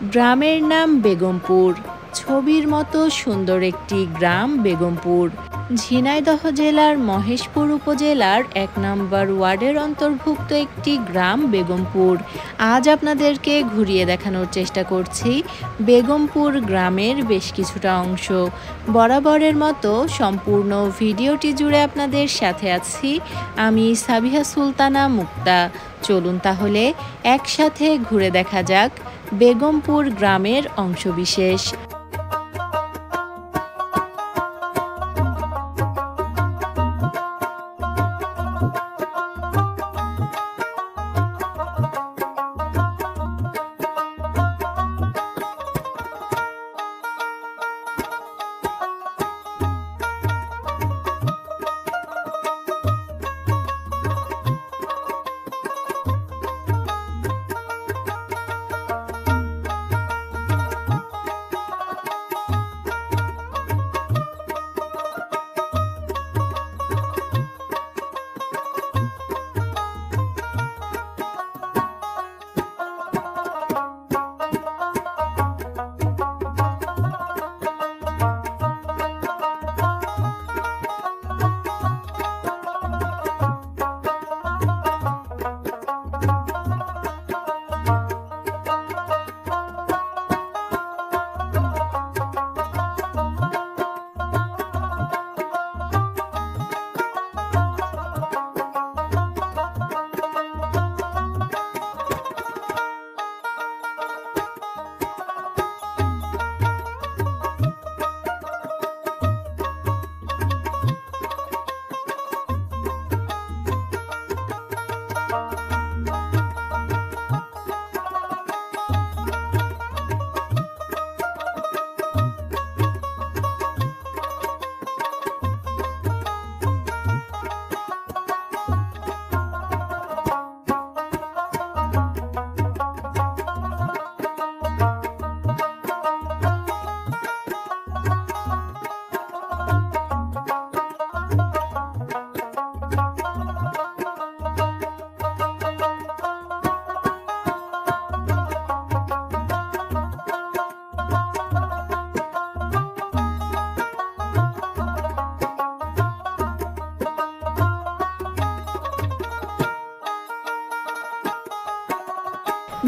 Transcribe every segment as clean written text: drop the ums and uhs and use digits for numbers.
গ্রামের নাম বেগমপুর। ছবির মতো সুন্দর একটি গ্রাম বেগমপুর ঝিনাইদহ জেলার মহেশপুর উপজেলার ১ নম্বর ওয়ার্ডের অন্তর্ভুক্ত একটি গ্রাম বেগমপুর। আজ আপনাদেরকে ঘুরিয়ে দেখানোর চেষ্টা করছি বেগমপুর গ্রামের বেশ কিছুটা অংশ। বরাবরের মতো সম্পূর্ণ ভিডিওটি জুড়ে আপনাদের সাথে আছি আমি সাবিহা সুলতানা মুক্তা। চলুন তাহলে একসাথে ঘুরে দেখা যাক বেগমপুর গ্রামের অংশবিশেষ।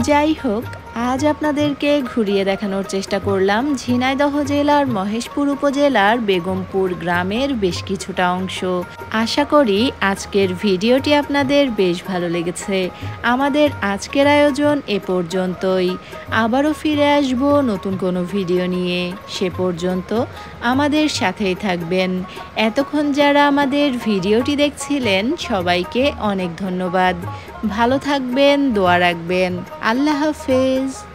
যাই হোক, আজ আপনাদেরকে ঘুরিয়ে দেখানোর চেষ্টা করলাম ঝিনাইদহ জেলার মহেশপুর উপজেলার বেগমপুর গ্রামের বেশ কিছুটা অংশ। আশা করি আজকের ভিডিওটি আপনাদের বেশ ভালো লেগেছে। আমাদের আজকের আয়োজন এ পর্যন্তই। আবারও ফিরে আসব নতুন কোনো ভিডিও নিয়ে। সে পর্যন্ত আমাদের সাথেই থাকবেন। এতক্ষণ যারা আমাদের ভিডিওটি দেখছিলেন সবাইকে অনেক ধন্যবাদ। ভালো থাকবেন, দোয়া রাখবেন। আল্লাহ হাফেজ।